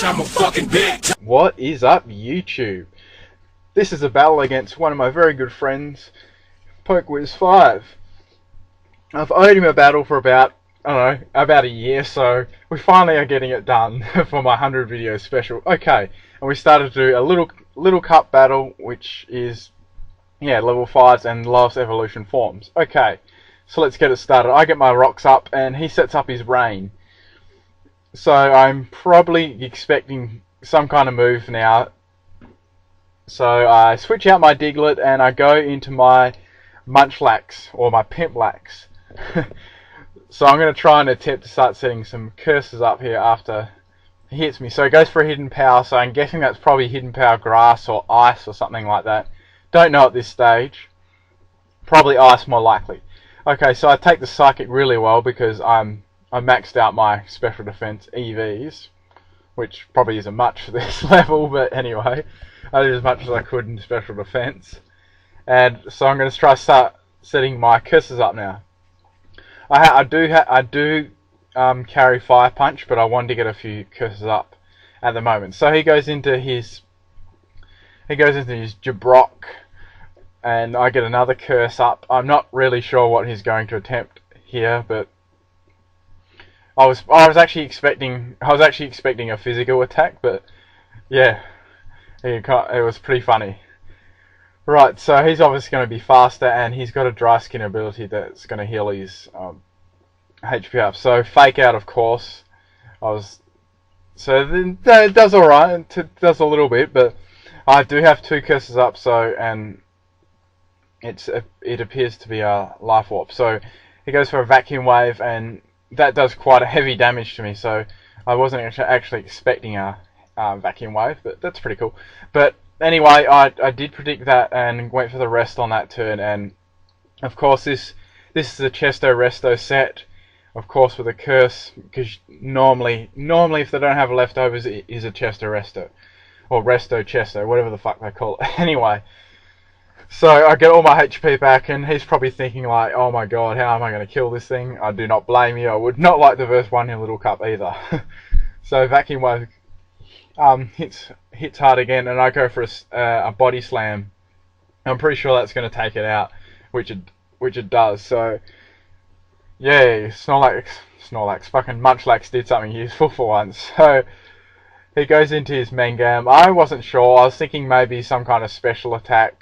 I'm a fucking big. What is up, YouTube? This is a battle against one of my very good friends, pokemonwiz5. I've owed him a battle for about, I don't know, about a year, so we finally are getting it done for my 100 video special. Okay, and we started to do a little cup battle, which is, yeah, level 5s and lowest evolution forms. Okay, so let's get it started. I get my rocks up, and he sets up his rain. So I'm probably expecting some kind of move now. So I switch out my Diglett and I go into my Munchlax, or my PIMPNITE. So I'm going to try and attempt to start setting some curses up here after he hits me. So it goes for a hidden power, so I'm guessing that's probably hidden power grass or ice or something like that. Don't know at this stage. Probably ice more likely. Okay, so I take the psychic really well because I maxed out my special defense EVs, which probably isn't much for this level, but anyway, I did as much as I could in special defense. And so I'm going to try start setting my curses up now. I do carry Fire Punch, but I wanted to get a few curses up at the moment. So he goes into his Jabrock, and I get another curse up. I'm not really sure what he's going to attempt here, but I was actually expecting a physical attack, but yeah, it was pretty funny. Right, so he's obviously going to be faster, and he's got a dry skin ability that's going to heal his HP up. So fake out, of course. It does alright. It does a little bit, but I do have 2 curses up. So it appears to be a life warp. So he goes for a vacuum wave, and that does quite a heavy damage to me, so I wasn't actually expecting a vacuum wave, but that's pretty cool. But anyway, I did predict that and went for the rest on that turn, and of course this is a Chesto Resto set, of course with a curse, because normally if they don't have leftovers, it is a Chesto Resto, or Resto Chesto, whatever the fuck they call it. Anyway, so I get all my HP back, and he's probably thinking like, oh my god, how am I going to kill this thing? I do not blame you. I would not like to verse one in Little Cup either. So vacuum wave hits hard again, and I go for a body slam. I'm pretty sure that's going to take it out, which it does. So yeah, Snorlax, fucking Munchlax did something useful for once. So he goes into his Mangam. I wasn't sure. I was thinking maybe some kind of special attack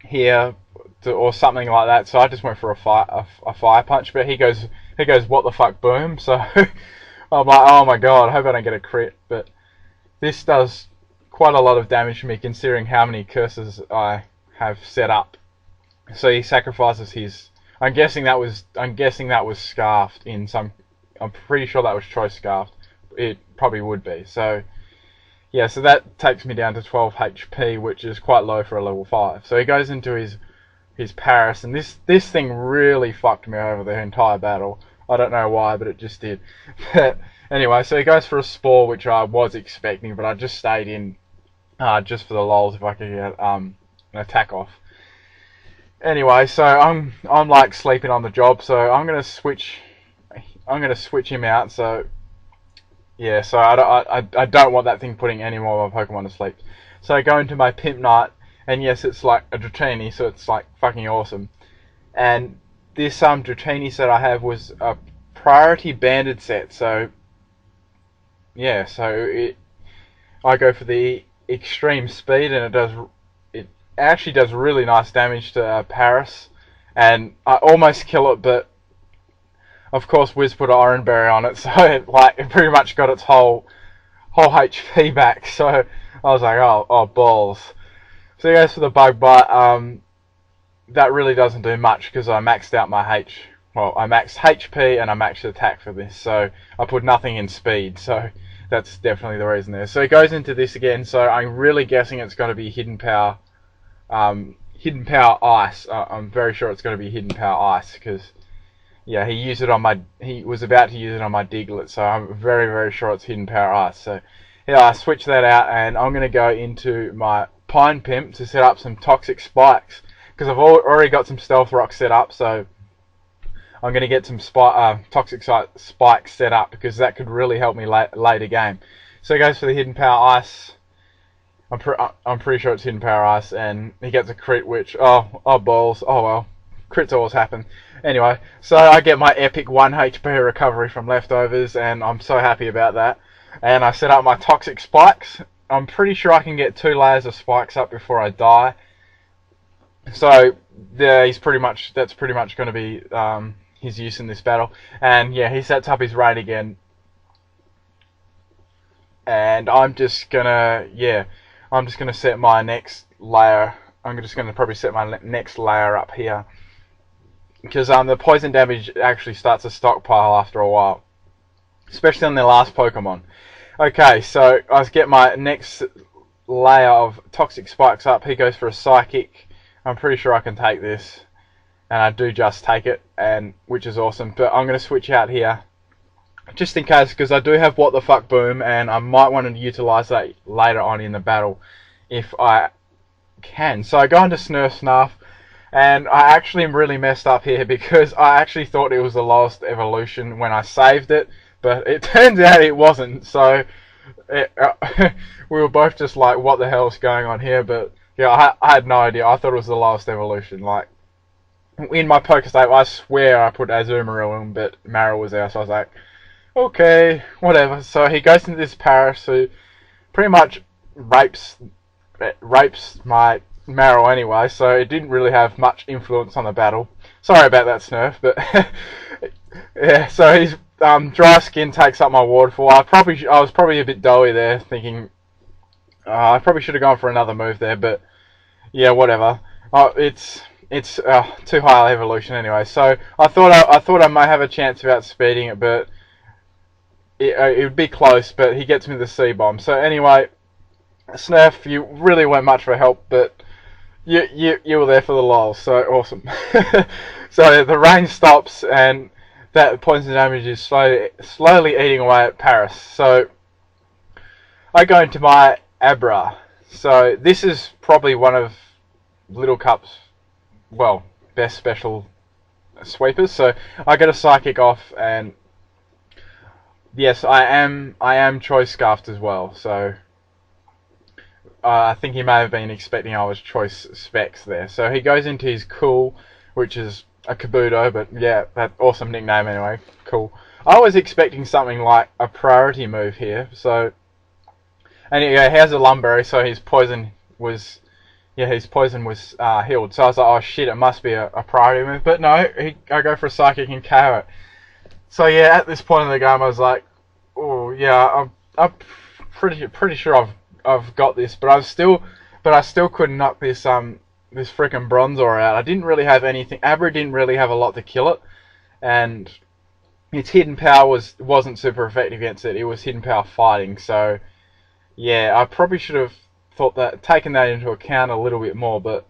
here or something like that, so I just went for a fire punch, but he goes what the fuck, boom. So I'm like, oh my god, I hope I don't get a crit. But this does quite a lot of damage to me considering how many curses I have set up. So he sacrifices his, I'm guessing that was Scarfed in some, I'm pretty sure that was Choice Scarfed. It probably would be. So yeah, so that takes me down to 12 HP, which is quite low for a level 5. So he goes into his Paris, and this thing really fucked me over the entire battle. I don't know why, but it just did. But anyway, so he goes for a Spore, which I was expecting, but I just stayed in just for the lols if I could get an attack off. Anyway, so I'm like sleeping on the job, so I'm gonna switch him out. So yeah, so I don't want that thing putting any more of my Pokemon to sleep. So I go into my PIMPNITE, and yes, it's like a Dratini, so it's like fucking awesome. And this Dratini set I have was a priority banded set, so yeah, so I go for the extreme speed, and it actually does really nice damage to Paris, and I almost kill it, but of course, Wiz put an Orange Berry on it, so it pretty much got its whole HP back. So I was like, oh balls. So he goes for the Bug Bite. That really doesn't do much because I maxed out my I maxed HP and I maxed attack for this. So I put nothing in speed. So that's definitely the reason there. So he goes into this again. So I'm really guessing it's going to be hidden power ice. I'm very sure it's going to be hidden power ice because, yeah, he was about to use it on my Diglett, so I'm very, very sure it's hidden power ice. So yeah, I switch that out, and I'm going to go into my Pine Pimp to set up some toxic spikes, because I've already got some stealth rock set up, so I'm going to get some toxic spikes set up, because that could really help me later game. So he goes for the hidden power ice. I'm pretty sure it's hidden power ice, and he gets a crit, which, oh balls, oh well, crits always happen. Anyway, so I get my epic 1 HP recovery from leftovers, and I'm so happy about that. And I set up my toxic spikes. I'm pretty sure I can get 2 layers of spikes up before I die. So yeah, that's pretty much going to be his use in this battle. And yeah, he sets up his raid again, and I'm just gonna set my next layer. I'm just gonna probably set my next layer up here, because the poison damage actually starts to stockpile after a while, especially on the last Pokemon. Okay, so I get my next layer of toxic spikes up. He goes for a psychic. I'm pretty sure I can take this, and I do just take it, and which is awesome. But I'm gonna switch out here, just in case, because I do have What the Fuck Boom, and I might want to utilize that later on in the battle if I can. So I go into Snarf, and I actually am really messed up here, because I actually thought it was the lowest evolution when I saved it, but it turns out it wasn't. So we were both just like, what the hell is going on here? But yeah, I had no idea. I thought it was the lowest evolution. Like, in my Pokestop, I swear I put Azumarill in, but Marill was there, so I was like, okay, whatever. So he goes into this Paris, who pretty much rapes my Marill anyway, so it didn't really have much influence on the battle. Sorry about that, Snurf, but yeah. So his dry skin takes up my waterfall. I was probably a bit doughy there, thinking I probably should have gone for another move there, but yeah, whatever. It's too high evolution anyway. So I thought I might have a chance of outspeeding it, but it would be close. But he gets me the C-bomb. So anyway, Snurf, you really weren't much for help, but you were there for the lols. So awesome. So the rain stops, and that poison damage is slowly eating away at Paris. So I go into my Abra. So this is probably one of Little Cup's, well, best special sweepers. So I get a psychic off, and yes, I am choice scarfed as well. So I think he may have been expecting I was choice specs there. So he goes into his cool, which is a Kabuto, but yeah, that awesome nickname anyway. Cool. I was expecting something like a priority move here. So, and yeah, he has a Lumberry, so his poison was healed. So I was like, oh shit, it must be a priority move. But no, I go for a psychic and KO it. So yeah, at this point in the game, I was like, oh yeah, I'm pretty sure I've got this, but I still couldn't knock this freaking Bronzor out. I didn't really have anything. Abra didn't really have a lot to kill it, and its hidden power wasn't super effective against it. It was hidden power fighting. So yeah, I probably should have taken that into account a little bit more, but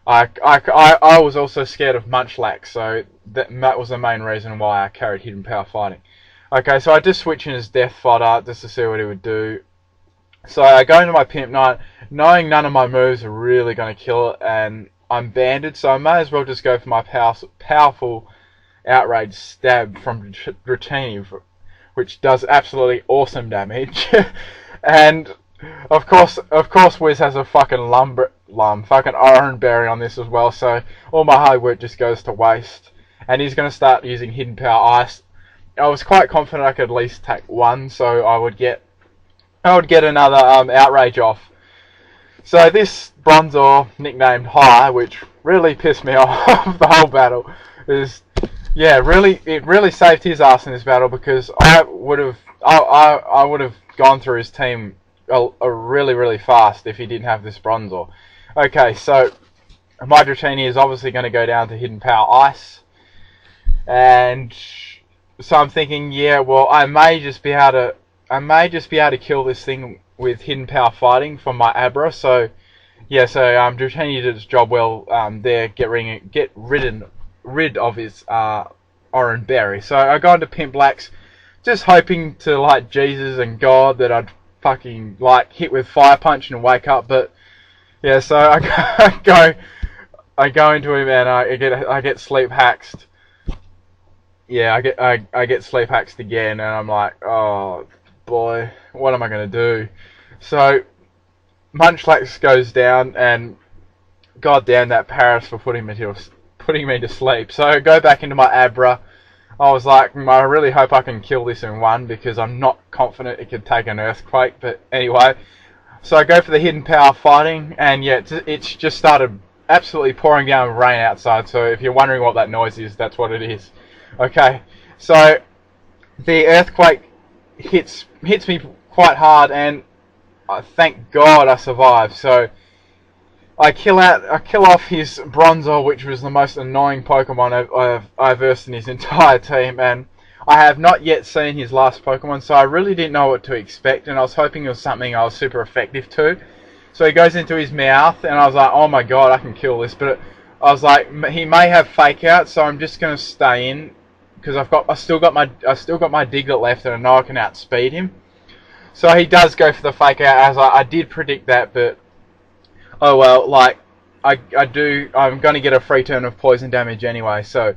I was also scared of Munchlax, so that was the main reason why I carried hidden power fighting. Okay, so I just switch in as Death Fodder just to see what it would do. So I go into my PIMPNITE, knowing none of my moves are really going to kill it, and I'm banded, so I may as well just go for my powerful Outrage Stab from Dratini, which does absolutely awesome damage. And of course, Wiz has a fucking fucking Iron Berry on this as well, so all my hard work just goes to waste. And he's going to start using Hidden Power Ice. I was quite confident I could at least take one, so I would get another Outrage off. So this Bronzor, nicknamed High, which really pissed me off the whole battle, it really saved his ass in this battle, because I would have gone through his team really fast if he didn't have this Bronzor. Okay, so my Dratini is obviously going to go down to Hidden Power Ice, and so I'm thinking, yeah, well, I may just be able to kill this thing with Hidden Power Fighting from my Abra. So yeah, so Dratini did its job well there, get rid of his Orange Berry. So I go into Pimplex, just hoping to, like Jesus and God, that I'd fucking like hit with Fire Punch and wake up. But yeah, so I go into him, and I get sleep haxed. Yeah, I get sleep haxed again, and I'm like, oh boy, what am I going to do? So, Munchlax goes down, and god damn that Paris for putting me to sleep. So I go back into my Abra. I was like, I really hope I can kill this in one, because I'm not confident it could take an earthquake. But anyway, so I go for the hidden power fighting, and yeah, it's just started absolutely pouring down rain outside. So if you're wondering what that noise is, that's what it is. Okay, so the earthquake hits me quite hard, and thank God I survived. So I kill off his Bronzor, which was the most annoying Pokemon I've versed in his entire team, and I have not yet seen his last Pokemon, so I really didn't know what to expect, and I was hoping it was something I was super effective to. So he goes into his mouth, and I was like, oh my god, I can kill this, but I was like, he may have Fake Out, so I'm just gonna stay in, because I still got my Diglett left, and I know I can outspeed him. So he does go for the Fake Out, as I did predict that, but oh well, like, I'm going to get a free turn of poison damage anyway, so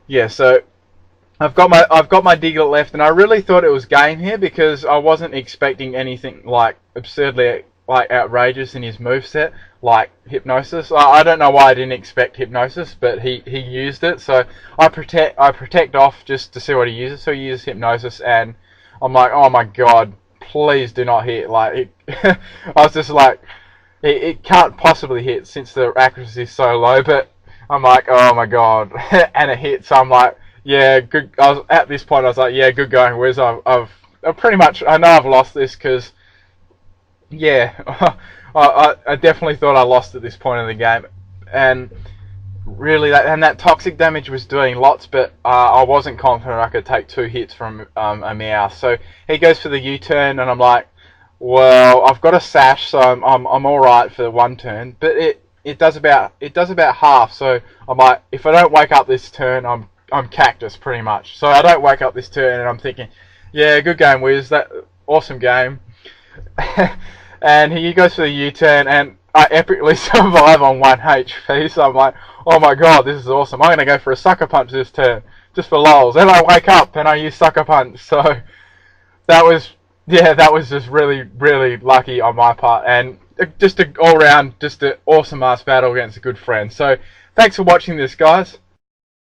yeah, so I've got my Diglett left, and I really thought it was game here, because I wasn't expecting anything like absurdly like outrageous in his moveset, like Hypnosis. I don't know why I didn't expect Hypnosis, but he used it, so I protect off just to see what he uses. So he uses Hypnosis, and I'm like, oh my god, please do not hit. Like, I was just like, it can't possibly hit since the accuracy is so low, but I'm like, oh my god, and it hit, so I'm like, yeah, good. At this point, I was like, yeah, good going, Wiz. I've pretty much, I know I've lost this, because, yeah, I definitely thought I lost at this point in the game, and really, that toxic damage was doing lots, but I wasn't confident I could take 2 hits from a Meowth. So he goes for the U-turn, and I'm like, well, I've got a Sash, so I'm all right for 1 turn, but it does about half. So I'm like, if I don't wake up this turn, I'm Cactus pretty much. So I don't wake up this turn, and I'm thinking, yeah, good game, Wiz. That awesome game. And he goes for the U-turn, and I epically survive on 1 HP. So I'm like, oh my god, this is awesome. I'm gonna go for a Sucker Punch this turn, just for lols. And I wake up and I use Sucker Punch. So that was just really, really lucky on my part, and just all round, just an awesome ass battle against a good friend. So thanks for watching this, guys.